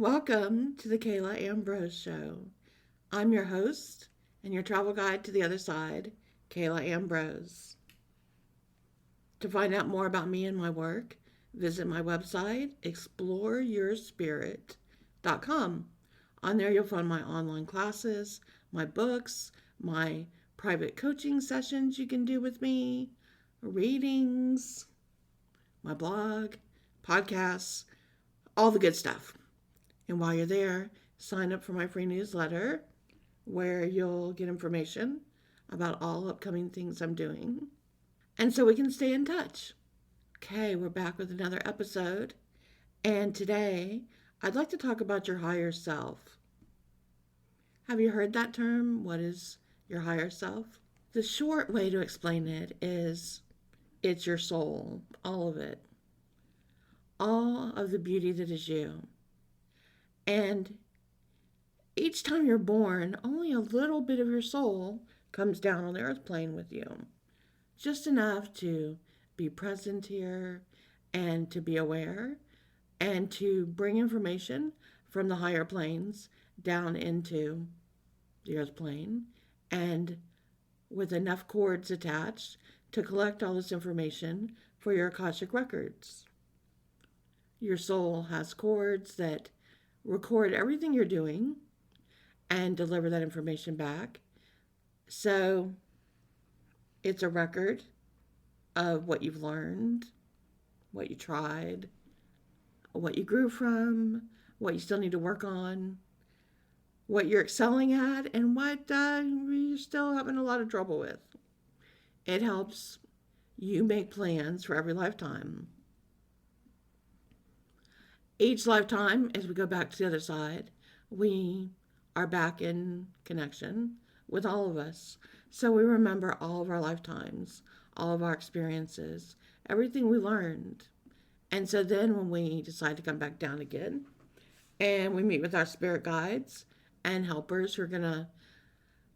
Welcome to the Ambrose Show. I'm your host and your travel guide to the other side, Ambrose. To find out more about me and my work, visit my website, exploreyourspirit.com. On there, you'll find my online classes, my books, my private coaching sessions you can do with me, readings, my blog, podcasts, all the good stuff. And while you're there, sign up for my free newsletter where you'll get information about all upcoming things I'm doing. And so we can stay in touch. Okay, we're back with another episode. And today, I'd like to talk about your higher self. Have you heard that term? What is your higher self? The short way to explain it is it's your soul, all of it. All of the beauty that is you. And each time you're born, only a little bit of your soul comes down on the earth plane with you. Just enough to be present here and to be aware and to bring information from the higher planes down into the earth plane, and with enough cords attached to collect all this information for your Akashic records. Your soul has cords that record everything you're doing and deliver that information back. So it's a record of what you've learned, what you tried, what you grew from, what you still need to work on, what you're excelling at, and what you're still having a lot of trouble with. It helps you make plans for every lifetime. Each lifetime, as we go back to the other side, we are back in connection with all of us. So we remember all of our lifetimes, all of our experiences, everything we learned. And so then when we decide to come back down again, and we meet with our spirit guides and helpers who are going to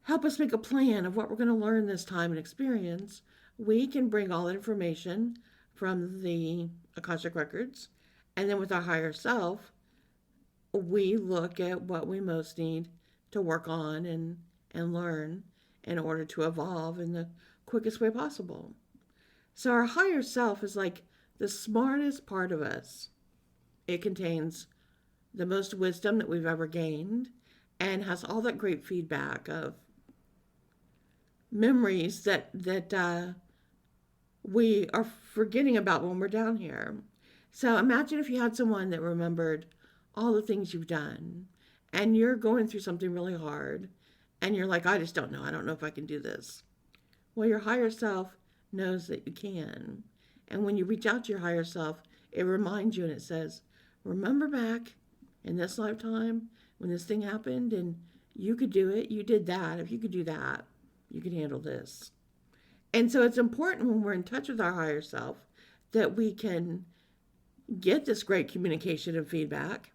help us make a plan of what we're going to learn this time and experience, we can bring all that information from the Akashic records. And then with our higher self, we look at what we most need to work on and learn in order to evolve in the quickest way possible. So our higher self is like the smartest part of us. It contains the most wisdom that we've ever gained and has all that great feedback of memories that we are forgetting about when we're down here. So imagine if you had someone that remembered all the things you've done and you're going through something really hard and you're like, I just don't know. I don't know if I can do this. Well, your higher self knows that you can. And when you reach out to your higher self, it reminds you and it says, remember back in this lifetime when this thing happened and you could do it. You did that. If you could do that, you could handle this. And so it's important when we're in touch with our higher self that we can get this great communication and feedback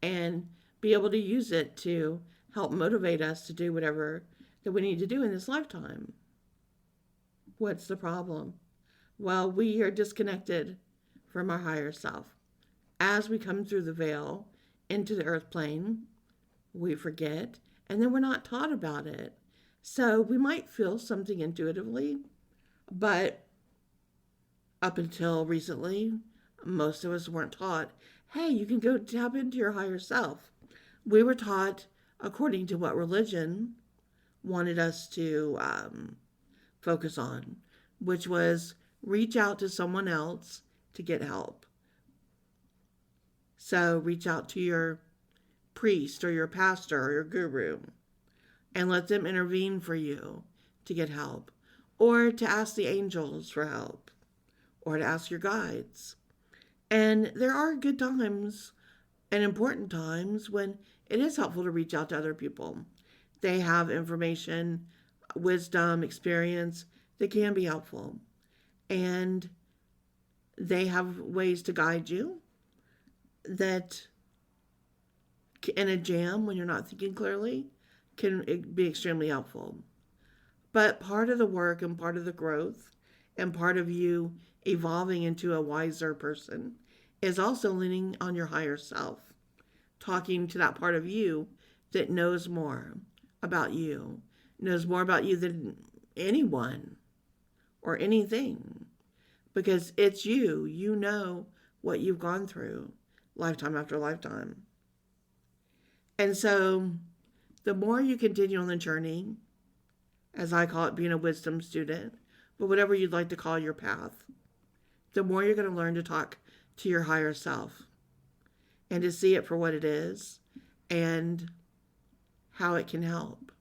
and be able to use it to help motivate us to do whatever that we need to do in this lifetime. What's the problem? Well, we are disconnected from our higher self. As we come through the veil into the earth plane, we forget, and then we're not taught about it. So we might feel something intuitively, but up until recently, most of us weren't taught, hey, you can go tap into your higher self. We were taught according to what religion wanted us to focus on, which was reach out to someone else to get help. So reach out to your priest or your pastor or your guru and let them intervene for you to get help, or to ask the angels for help, or to ask your guides. And there are good times and important times when it is helpful to reach out to other people. They have information, wisdom, experience that can be helpful. And they have ways to guide you that in a jam when you're not thinking clearly can be extremely helpful. But part of the work and part of the growth and part of you evolving into a wiser person is also leaning on your higher self. talking to that part of you that knows more about you, knows more about you than anyone or anything, because it's you. You know what you've gone through lifetime after lifetime. And so the more you continue on the journey, as I call it, being a wisdom student, but whatever you'd like to call your path, the more you're going to learn to talk to your higher self and to see it for what it is and how it can help.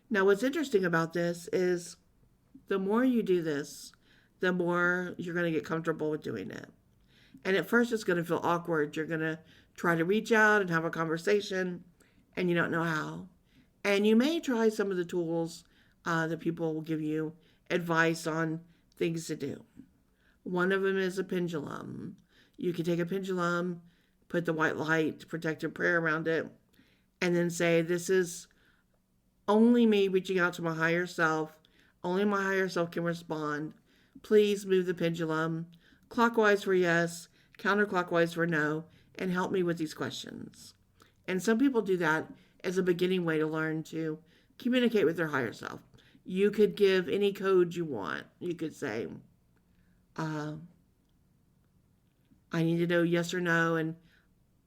Now, what's interesting about this is the more you do this, the more you're going to get comfortable with doing it. And at first, it's going to feel awkward. You're going to try to reach out and have a conversation, and you don't know how. And you may try some of the tools that people will give you advice on things to do. One of them is a pendulum. You can take a pendulum, put the white light protective prayer around it, and then say, this is only me reaching out to my higher self. Only my higher self can respond. Please move the pendulum clockwise for yes, counterclockwise for no, and help me with these questions. And some people do that as a beginning way to learn to communicate with their higher self. You could give any code you want. You could say, I need to know yes or no, and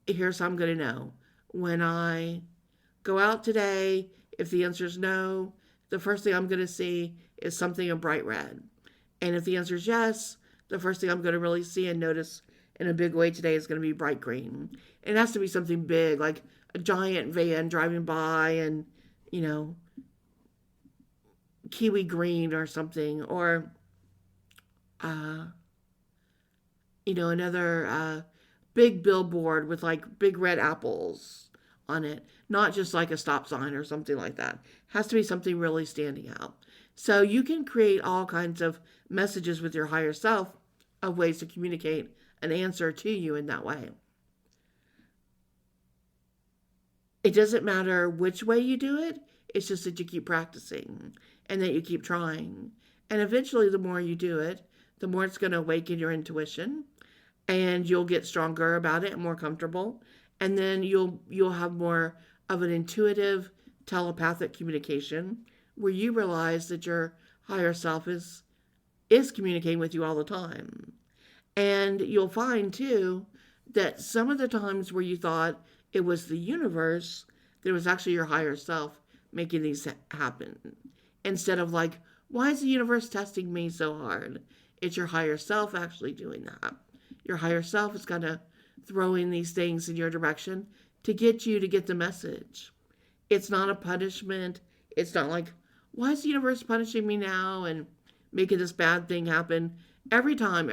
here's how I'm going to know. When I go out today, if the answer is no, the first thing I'm going to see is something in bright red. And if the answer is yes, the first thing I'm going to really see and notice in a big way today is going to be bright green. It has to be something big, like a giant van driving by and, kiwi green or something, or, another big billboard with like big red apples on it, not just like a stop sign or something like that. It has to be something really standing out. So you can create all kinds of messages with your higher self of ways to communicate an answer to you in that way. It doesn't matter which way you do it. It's just that you keep practicing and that you keep trying. And eventually, the more you do it, the more it's going to awaken your intuition, and you'll get stronger about it and more comfortable. And then you'll have more of an intuitive, telepathic communication where you realize that your higher self is communicating with you all the time. And you'll find too that some of the times where you thought it was the universe, that it was actually your higher self making these happen. Instead of like, why is the universe testing me so hard? It's your higher self actually doing that. Your higher self is kind of throwing these things in your direction to get you to get the message. It's not a punishment. It's not like, why is the universe punishing me now and making this bad thing happen? Every time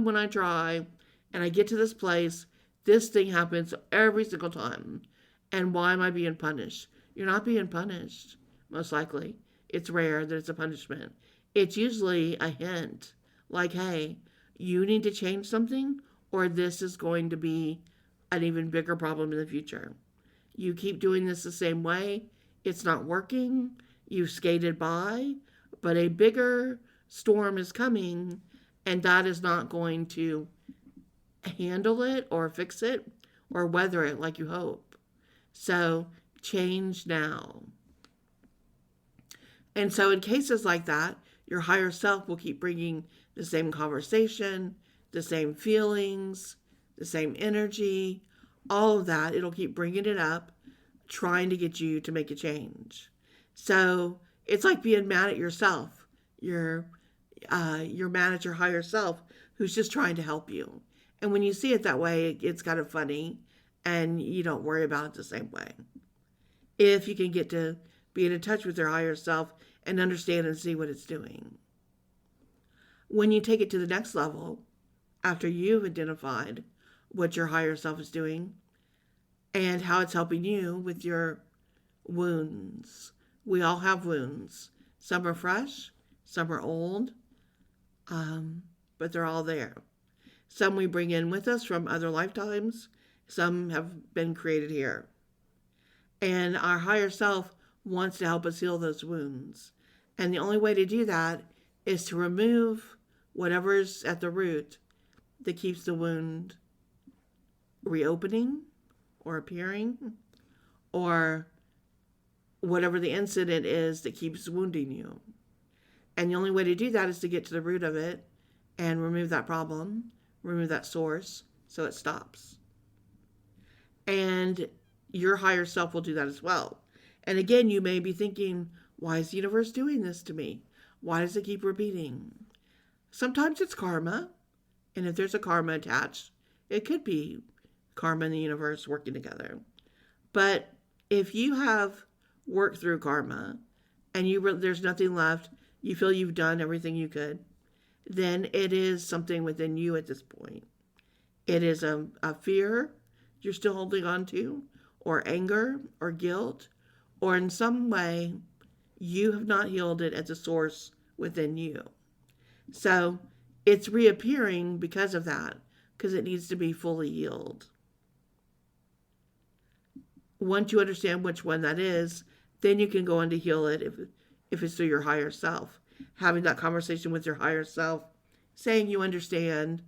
when I try and I get to this place, this thing happens every single time. And why am I being punished? You're not being punished, most likely. It's rare that it's a punishment. It's usually a hint, like, hey, you need to change something, or this is going to be an even bigger problem in the future. You keep doing this the same way, it's not working, you've skated by, but a bigger storm is coming, and that is not going to handle it or fix it or weather it like you hope. So change now. And so in cases like that, your higher self will keep bringing the same conversation, the same feelings, the same energy, all of that. It'll keep bringing it up, trying to get you to make a change. So it's like being mad at yourself. You're mad at your higher self who's just trying to help you. And when you see it that way, it's kind of funny, and you don't worry about it the same way. If you can get to be in touch with your higher self and understand and see what it's doing. When you take it to the next level, after you've identified what your higher self is doing and how it's helping you with your wounds. We all have wounds. Some are fresh, some are old, but they're all there. Some we bring in with us from other lifetimes. Some have been created here. And our higher self wants to help us heal those wounds. And the only way to do that is to remove whatever's at the root that keeps the wound reopening or appearing, or whatever the incident is that keeps wounding you. And the only way to do that is to get to the root of it and remove that problem, remove that source, so it stops. And your higher self will do that as well. And again, you may be thinking, why is the universe doing this to me? Why does it keep repeating? Sometimes it's karma. And if there's a karma attached, it could be karma and the universe working together. But if you have worked through karma and there's nothing left, you feel you've done everything you could, then it is something within you at this point. It is a fear you're still holding on to, or anger, or guilt, or in some way you have not healed it at the source within you. So it's reappearing because of that, because it needs to be fully healed. Once you understand which one that is, then you can go on to heal it if it's through your higher self. Having that conversation with your higher self, saying you understand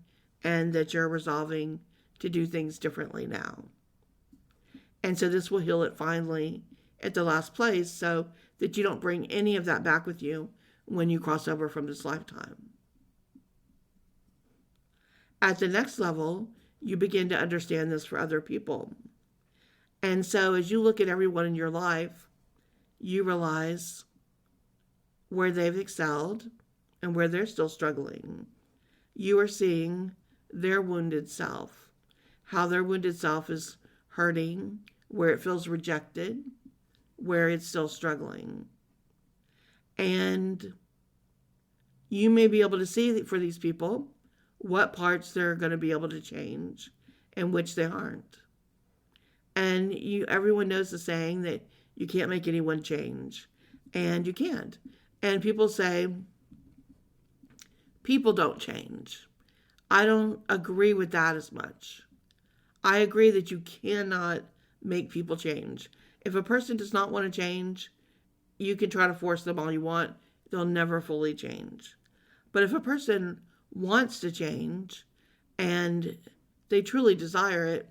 and that you're resolving to do things differently now. And so this will heal it finally at the last place so that you don't bring any of that back with you when you cross over from this lifetime. At the next level, you begin to understand this for other people. And so as you look at everyone in your life, you realize where they've excelled and where they're still struggling. You are seeing their wounded self, how their wounded self is hurting, where it feels rejected, where it's still struggling. And you may be able to see for these people what parts they're going to be able to change and which they aren't. And everyone knows the saying that you can't make anyone change, and you can't. And people say, people don't change. I don't agree with that as much. I agree that you cannot make people change. If a person does not want to change, you can try to force them all you want. They'll never fully change. But if a person wants to change and they truly desire it,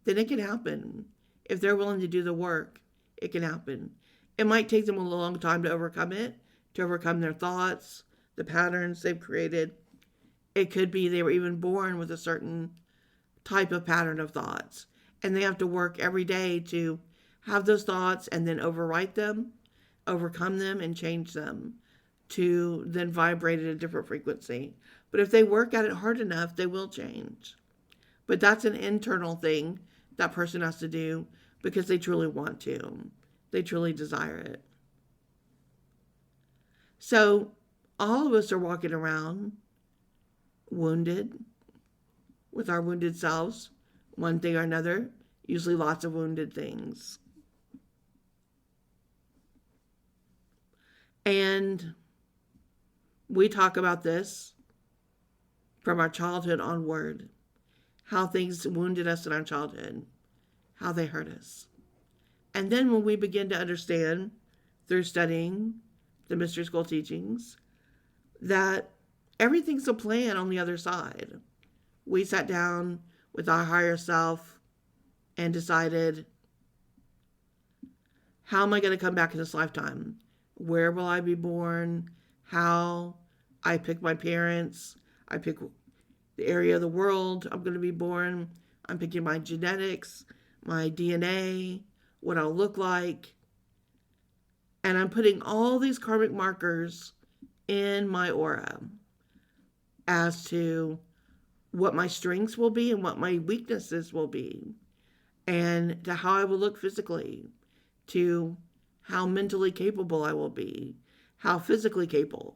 then it can happen. If they're willing to do the work, it can happen. It might take them a long time to overcome it, to overcome their thoughts, the patterns they've created. It could be they were even born with a certain type of pattern of thoughts, and they have to work every day to have those thoughts and then overwrite them, overcome them, and change them to then vibrate at a different frequency. But if they work at it hard enough, they will change. But that's an internal thing that person has to do because they truly want to. They truly desire it. So all of us are walking around wounded with our wounded selves, one thing or another, usually lots of wounded things. And we talk about this from our childhood onward, how things wounded us in our childhood, how they hurt us. And then when we begin to understand through studying the mystery school teachings that everything's a plan on the other side. We sat down with our higher self and decided, how am I going to come back in this lifetime? Where will I be born? How? I pick my parents. I pick the area of the world I'm going to be born. I'm picking my genetics, my DNA, what I'll look like. And I'm putting all these karmic markers in my aura as to what my strengths will be and what my weaknesses will be, and to how I will look physically, to how mentally capable I will be, how physically capable,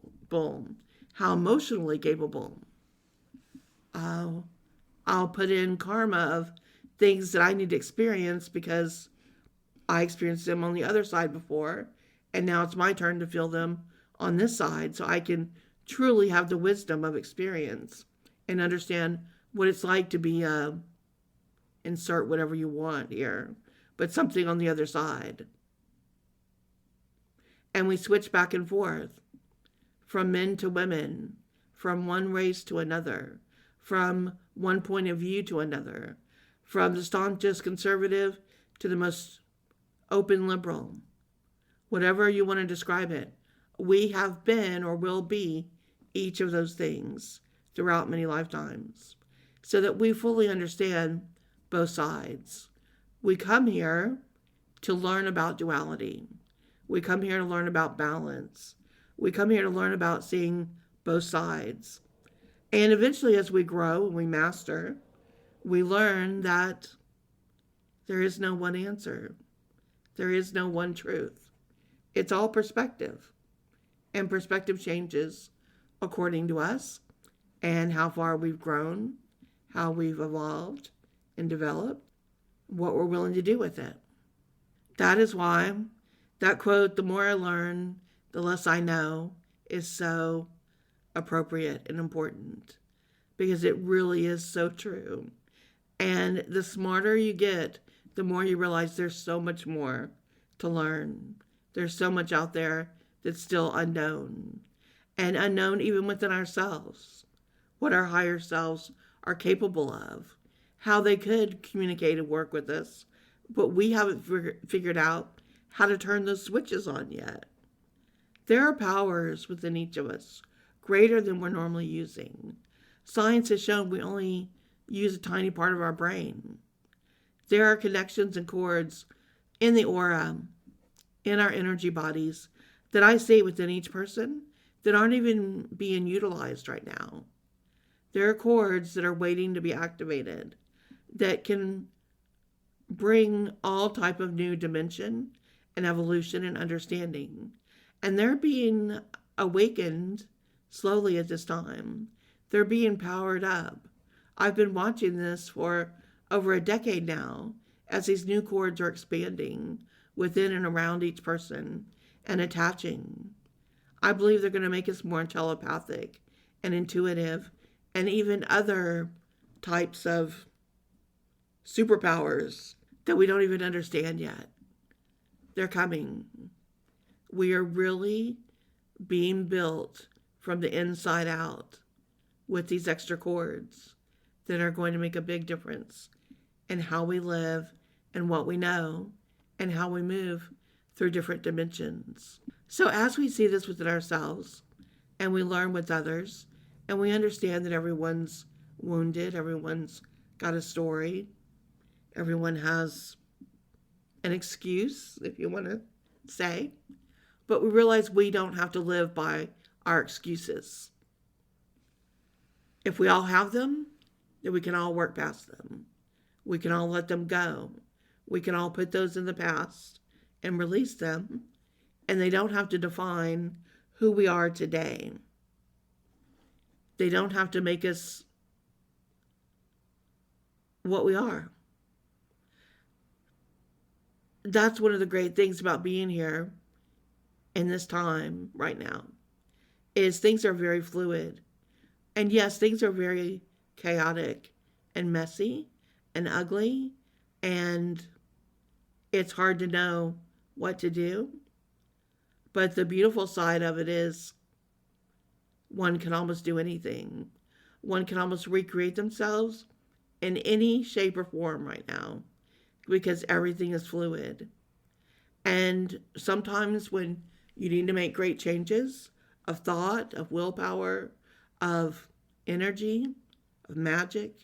how emotionally capable. I'll put in karma of things that I need to experience because I experienced them on the other side before, and now it's my turn to feel them on this side, so I can truly have the wisdom of experience and understand what it's like to be insert whatever you want here, but something on the other side. And we switch back and forth from men to women, from one race to another, from one point of view to another, from the staunchest conservative to the most open liberal, whatever you want to describe it. We have been or will be each of those things throughout many lifetimes so that we fully understand both sides. We come here to learn about duality. We come here to learn about balance. We come here to learn about seeing both sides. And eventually, as we grow and we master, we learn that there is no one answer. There is no one truth. It's all perspective. And perspective changes according to us and how far we've grown, how we've evolved and developed, what we're willing to do with it. That is why that quote, the more I learn, the less I know, is so appropriate and important because it really is so true. And the smarter you get, the more you realize there's so much more to learn. There's so much out there that's still unknown, and unknown even within ourselves, what our higher selves are capable of, how they could communicate and work with us, but we haven't figured out how to turn those switches on yet. There are powers within each of us, greater than we're normally using. Science has shown we only use a tiny part of our brain. There are connections and cords in the aura, in our energy bodies, that I see within each person that aren't even being utilized right now. There are cords that are waiting to be activated that can bring all type of new dimension and evolution and understanding. And they're being awakened slowly at this time. They're being powered up. I've been watching this for over a decade now as these new cords are expanding within and around each person and attaching. I believe they're going to make us more telepathic and intuitive and even other types of superpowers that we don't even understand yet. They're coming. We are really being built from the inside out with these extra cords that are going to make a big difference in how we live and what we know and how we move through different dimensions. So as we see this within ourselves and we learn with others and we understand that everyone's wounded, everyone's got a story, everyone has an excuse, if you want to say, but we realize we don't have to live by our excuses. If we all have them, then we can all work past them. We can all let them go. We can all put those in the past and release them, and they don't have to define who we are today. They don't have to make us what we are. That's one of the great things about being here in this time right now, is things are very fluid. And yes, things are very chaotic and messy and ugly, and it's hard to know what to do. But the beautiful side of it is one can almost do anything. One can almost recreate themselves in any shape or form right now because everything is fluid. And sometimes when you need to make great changes of thought, of willpower, of energy, of magic,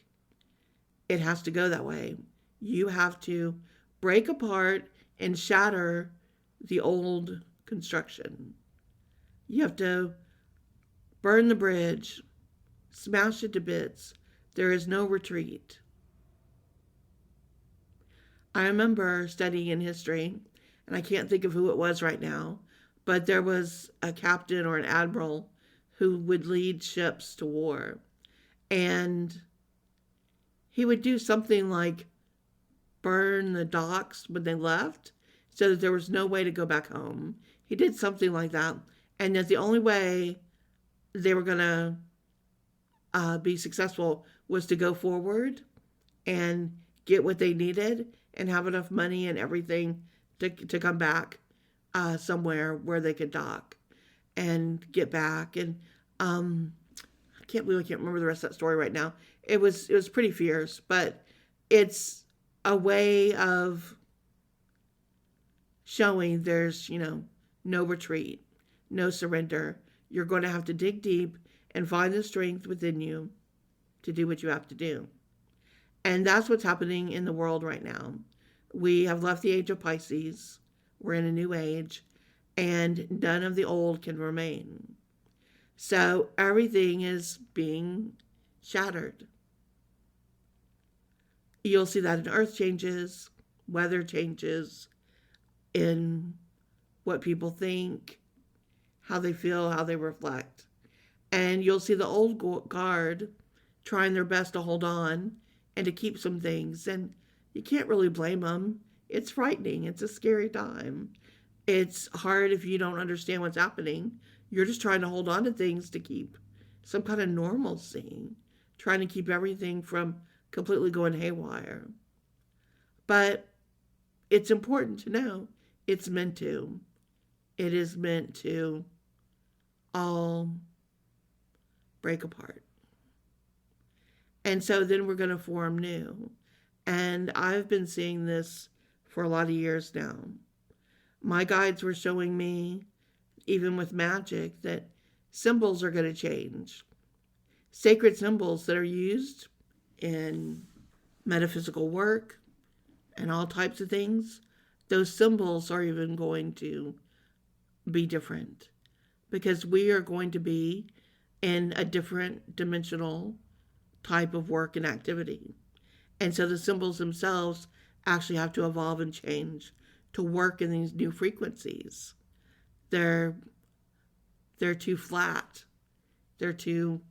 it has to go that way. You have to break apart and shatter the old construction. You have to burn the bridge, smash it to bits. There is no retreat. I remember studying in history, and I can't think of who it was right now, but there was a captain or an admiral who would lead ships to war. And he would do something like burn the docks when they left so that there was no way to go back home. He did something like that. And that the only way they were going to be successful was to go forward and get what they needed and have enough money and everything to come back somewhere where they could dock and get back. And I can't remember the rest of that story right now. It was pretty fierce, but it's a way of showing there's, no retreat, no surrender. You're going to have to dig deep and find the strength within you to do what you have to do. And that's what's happening in the world right now. We have left the age of Pisces. We're in a new age, and none of the old can remain. So everything is being shattered. You'll see that in earth changes, weather changes, in what people think, how they feel, how they reflect. And you'll see the old guard trying their best to hold on and to keep some things. And you can't really blame them. It's frightening. It's a scary time. It's hard if you don't understand what's happening. You're just trying to hold on to things to keep some kind of normalcy, trying to keep everything from completely going haywire. But it's important to know it's meant to. It is meant to all break apart. And so then we're going to form new. And I've been seeing this for a lot of years now. My guides were showing me, even with magic, that symbols are going to change. Sacred symbols that are used in metaphysical work and all types of things, those symbols are even going to be different, because we are going to be in a different dimensional type of work and activity. And so the symbols themselves actually have to evolve and change to work in these new frequencies. They're too flat. They're too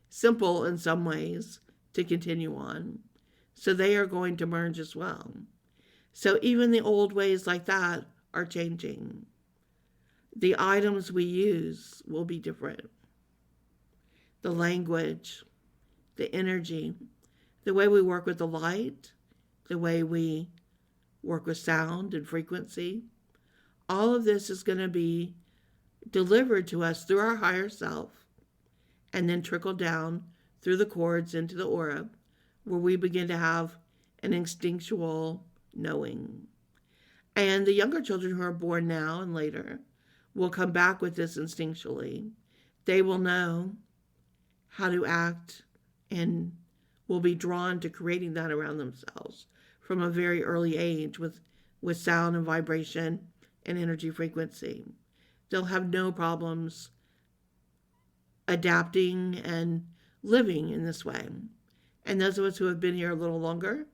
simple in some ways to continue on. So they are going to merge as well. So even the old ways like that are changing. The items we use will be different. The language, the energy, the way we work with the light, the way we work with sound and frequency, all of this is going to be delivered to us through our higher self and then trickle down through the cords into the aura, where we begin to have an instinctual knowing. And the younger children who are born now and later will come back with this instinctually. They will know how to act and will be drawn to creating that around themselves from a very early age with sound and vibration and energy frequency. They'll have no problems adapting and living in this way. And those of us who have been here a little longer,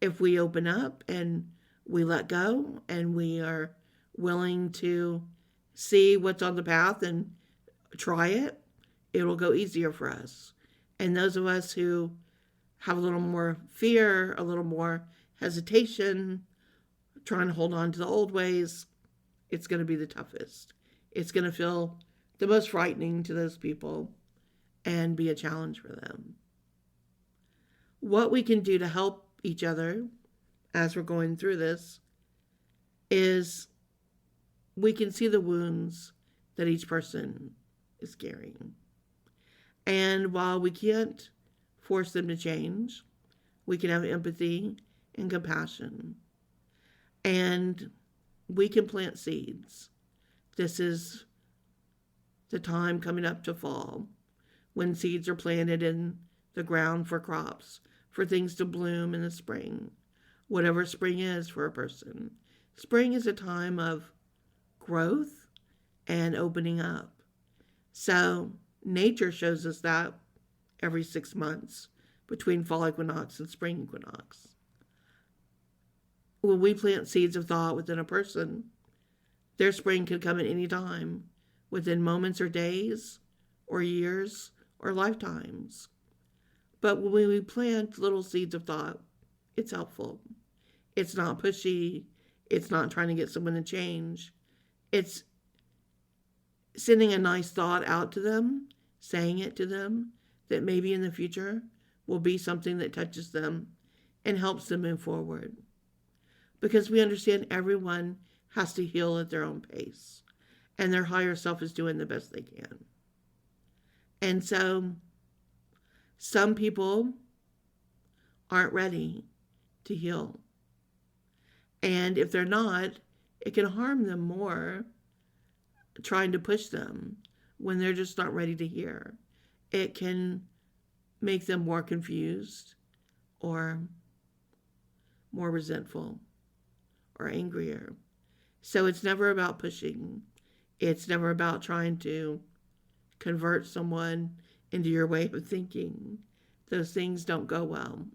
if we open up and we let go and we are willing to see what's on the path and try it, it'll go easier for us. And those of us who have a little more fear, a little more hesitation, trying to hold on to the old ways, it's going to be the toughest. It's going to feel the most frightening to those people and be a challenge for them. What we can do to help each other as we're going through this is we can see the wounds that each person is carrying. And while we can't force them to change, we can have empathy and compassion. And we can plant seeds. This is the time coming up to fall, when seeds are planted in the ground for crops, for things to bloom in the spring, whatever spring is for a person. Spring is a time of growth and opening up. So nature shows us that every 6 months between fall equinox and spring equinox. When we plant seeds of thought within a person, their spring could come at any time, within moments or days or years or lifetimes. But when we plant little seeds of thought, it's helpful. It's not pushy. It's not trying to get someone to change. It's sending a nice thought out to them, saying it to them, that maybe in the future will be something that touches them and helps them move forward. Because we understand everyone has to heal at their own pace, and their higher self is doing the best they can. And so some people aren't ready to heal. And if they're not, it can harm them more trying to push them when they're just not ready to hear. It can make them more confused or more resentful or angrier. So it's never about pushing. It's never about trying to convert someone into your way of thinking. Those things don't go well.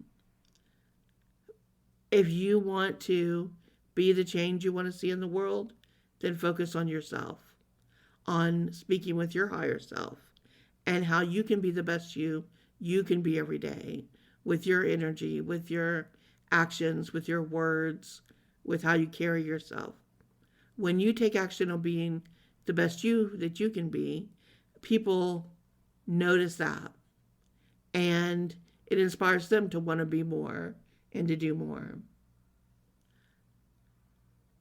If you want to be the change you want to see in the world, then focus on yourself, on speaking with your higher self, and how you can be the best you can be every day with your energy, with your actions, with your words, with how you carry yourself. When you take action on being the best you that you can be, people notice that, and it inspires them to want to be more and to do more.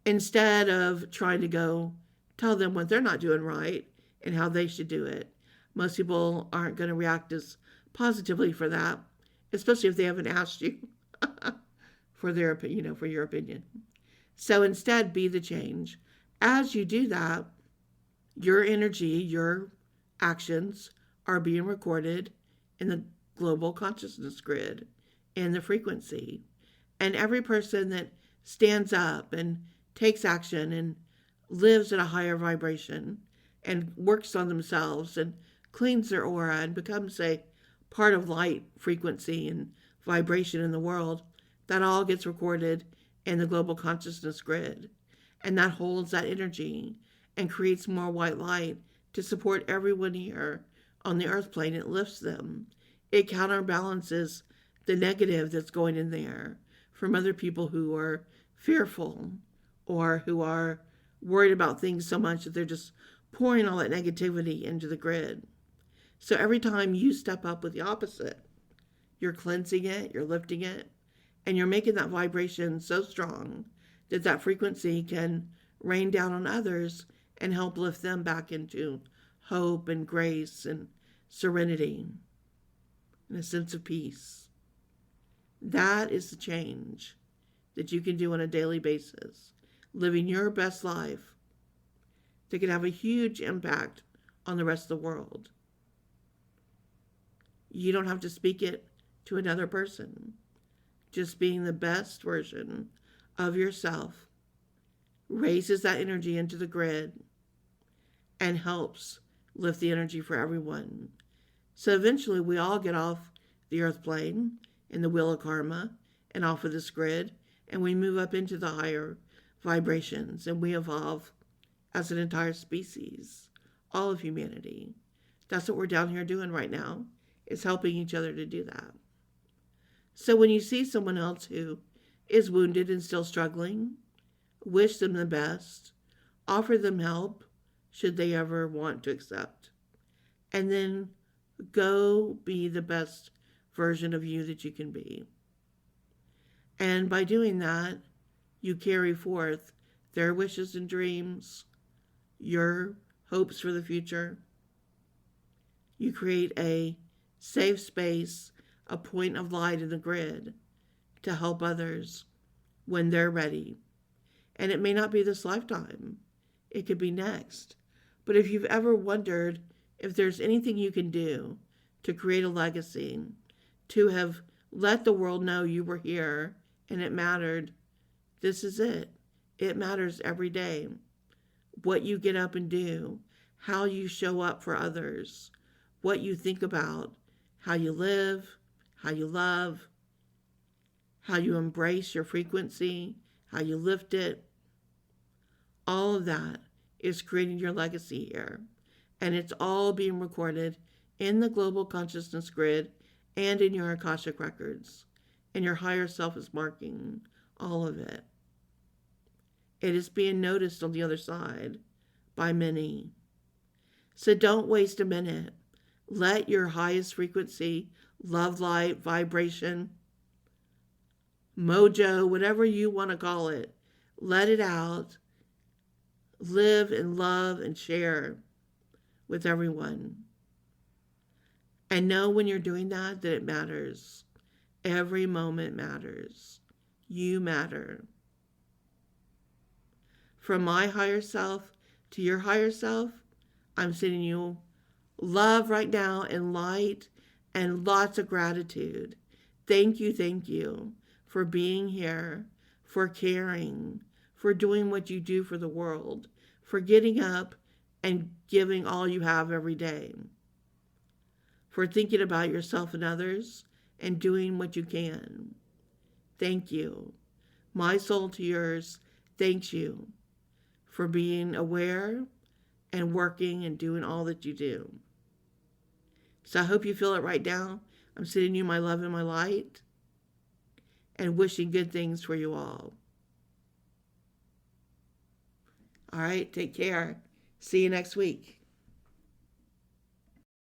Instead of trying to go tell them what they're not doing right and how they should do it. Most people aren't going to react as positively for that, especially if they haven't asked you for their, for your opinion. So instead, be the change. As you do that, your energy, your actions are being recorded in the global consciousness grid, in the frequency. And every person that stands up and takes action and lives at a higher vibration and works on themselves and cleans their aura and becomes a part of light frequency and vibration in the world, that all gets recorded in the global consciousness grid. And that holds that energy and creates more white light to support everyone here on the earth plane. It lifts them. It counterbalances the negative that's going in there from other people who are fearful or who are worried about things so much that they're just pouring all that negativity into the grid. So every time you step up with the opposite, you're cleansing it, you're lifting it, and you're making that vibration so strong that that frequency can rain down on others and help lift them back into hope and grace and serenity and a sense of peace. That is the change that you can do on a daily basis, living your best life that can have a huge impact on the rest of the world. You don't have to speak it to another person. Just being the best version of yourself raises that energy into the grid and helps lift the energy for everyone. So eventually we all get off the earth plane in the wheel of karma and off of this grid, and we move up into the higher vibrations, and we evolve as an entire species, all of humanity. That's what we're down here doing right now, is helping each other to do that. So when you see someone else who is wounded and still struggling, wish them the best, offer them help should they ever want to accept, and then go be the best version of you that you can be. And by doing that, you carry forth their wishes and dreams, your hopes for the future. You create a safe space, a point of light in the grid to help others when they're ready. And it may not be this lifetime. It could be next. But if you've ever wondered if there's anything you can do to create a legacy, to have let the world know you were here and it mattered, this is it. It matters every day. What you get up and do, how you show up for others, what you think about, how you live, how you love, how you embrace your frequency, how you lift it. All of that is creating your legacy here. And it's all being recorded in the global consciousness grid and in your Akashic records. And your higher self is marking all of it. It is being noticed on the other side by many. So don't waste a minute. Let your highest frequency, love, light, vibration, mojo, whatever you want to call it, let it out. Live and love and share with everyone. And know when you're doing that it matters. Every moment matters. You matter. From my higher self to your higher self, I'm sending you love right now and light and lots of gratitude. Thank you for being here, for caring, for doing what you do for the world, for getting up and giving all you have every day, for thinking about yourself and others and doing what you can. Thank you. My soul to yours thanks you for being aware and working and doing all that you do. So I hope you feel it right now. I'm sending you my love and my light and wishing good things for you all. All right, take care. See you next week.